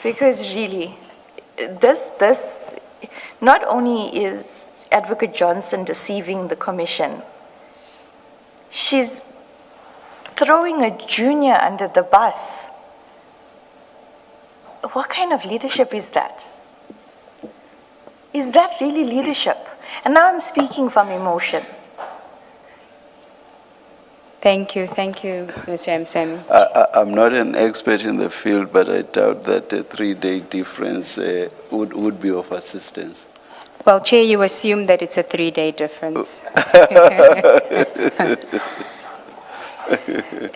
Because really, this not only is Advocate Johnson deceiving the commission, she's throwing a junior under the bus. What kind of leadership is that? Is that really leadership? And now I'm speaking from emotion. Thank you, Mr. Msemi. I'm not an expert in the field, but I doubt that a 3-day difference would be of assistance. Well, Chair, you assume that it's a 3-day difference.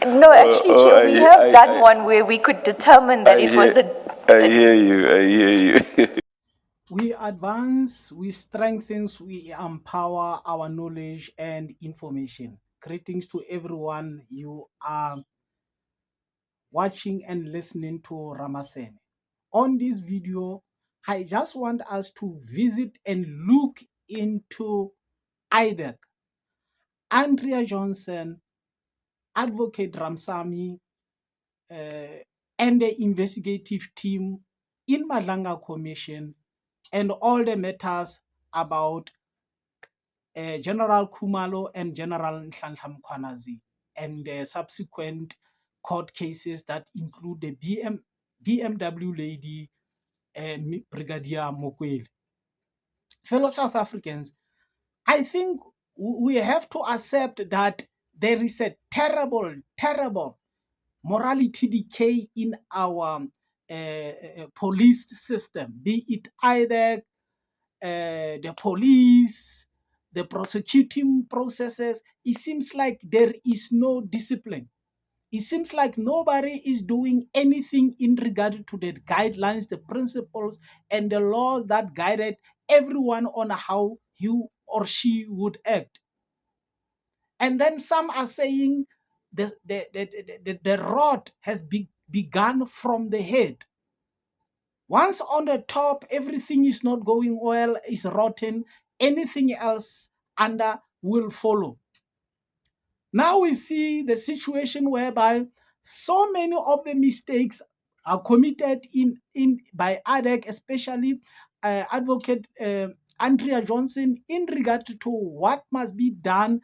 No, actually, Chair, we have done one where we could determine that it was a... I hear you. We advance, we strengthen, we empower our knowledge and information. Greetings to everyone. You are watching and listening to Ramasene. On this video, I just want us to visit and look into IDEC, Andrea Johnson, Advocate Ramsamy, and the investigative team in Madlanga Commission, and all the matters about General Khumalo and General Nhlanhla Mkhwanazi, and the subsequent court cases that include the BMW lady and Brigadier Mokwele. Fellow South Africans, I think we have to accept that there is a terrible morality decay in our police system, be it either the police, the prosecuting processes. It seems like there is no discipline. It seems like nobody is doing anything in regard to the guidelines, the principles, and the laws that guided everyone on how he or she would act. And then some are saying the rot has begun from the head. Once on the top, everything is not going well, is rotten, anything else under will follow. Now we see the situation whereby so many of the mistakes are committed by ADEC, especially Advocate Andrea Johnson, in regard to what must be done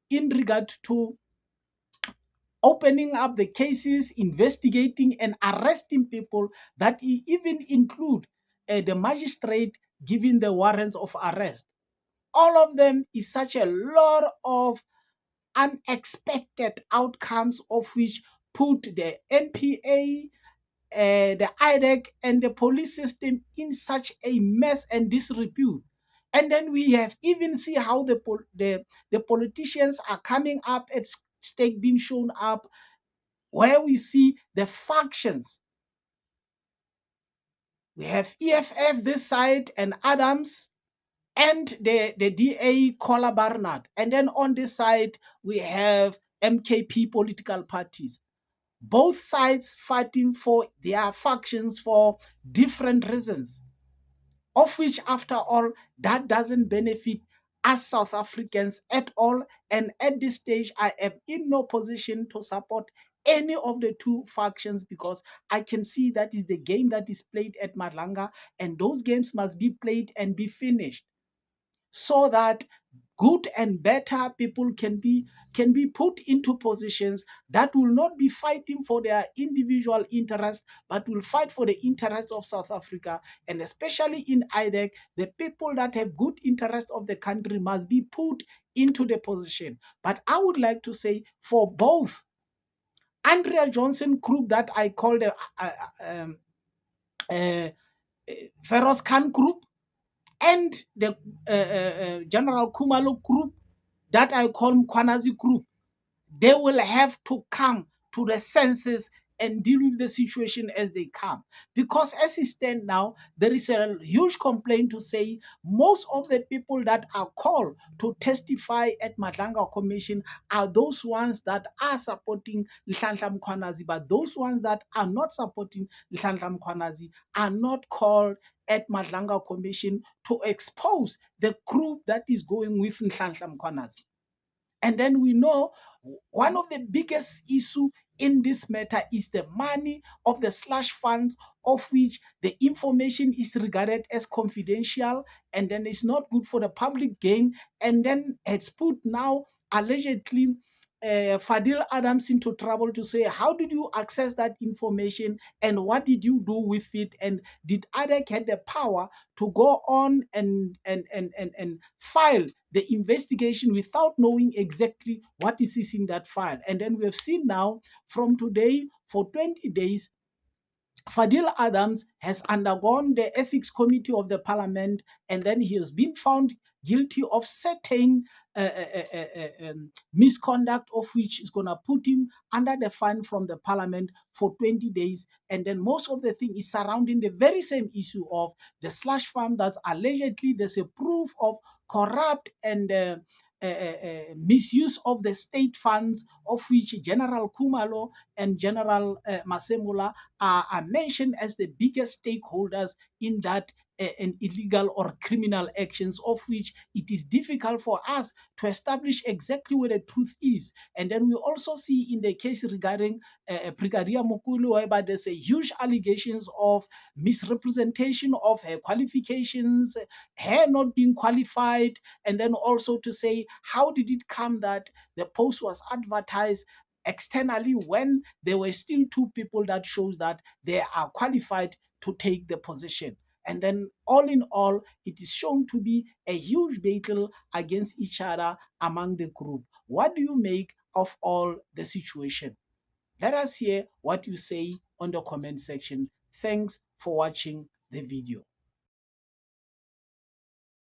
in regard to opening up the cases, investigating and arresting people, that even include the magistrate giving the warrants of arrest. All of them is such a lot of unexpected outcomes, of which put the NPA, the IDEC, and the police system in such a mess and disrepute. And then we have even see how the politicians are coming up at stake, being shown up, where we see the factions. We have EFF this side and Adams, and the DA Kola Barnard. And then on this side, we have MKP political parties. Both sides fighting for their factions for different reasons, of which, after all, that doesn't benefit us South Africans at all. And at this stage, I am in no position to support any of the two factions, because I can see that is the game that is played at Madlanga, and those games must be played and be finished, so that good and better people can be put into positions that will not be fighting for their individual interests, but will fight for the interests of South Africa. And especially in IDEC, the people that have good interest of the country must be put into the position. But I would like to say, for both Andrea Johnson group that I call the Feroz Khan group, and the General Khumalo group that I call Mkhwanazi group, they will have to come to the senses and deal with the situation as they come. Because as it stands now, there is a huge complaint to say most of the people that are called to testify at Madlanga Commission are those ones that are supporting Nhlanhla Mkhwanazi, but those ones that are not supporting Nhlanhla Mkhwanazi are not called at Madlanga Commission to expose the group that is going with Nhlanhla Mkhwanazi. And then we know one of the biggest issue in this matter is the money of the slush funds, of which the information is regarded as confidential, and then it's not good for the public gain, and then it's put now allegedly Fadil Adams into trouble to say, how did you access that information and what did you do with it? And did ADEC had the power to go on and file the investigation without knowing exactly what is in that file? And then we have seen now from today for 20 days, Fadil Adams has undergone the ethics committee of the parliament, and then he has been found guilty of certain misconduct, of which is going to put him under the fine from the parliament for 20 days. And then most of the thing is surrounding the very same issue of the slush fund that's allegedly there's a proof of corrupt and misuse of the state funds, of which General Kumalo and General Masemula are mentioned as the biggest stakeholders in that and illegal or criminal actions, of which it is difficult for us to establish exactly where the truth is. And then we also see in the case regarding Brigadier Mukulu, whereby there's a huge allegations of misrepresentation of her qualifications, her not being qualified, and then also to say, how did it come that the post was advertised externally when there were still two people that shows that they are qualified to take the position? And then all in all, it is shown to be a huge battle against each other among the group. What do you make of all the situation? Let us hear what you say on the comment section. Thanks for watching the video.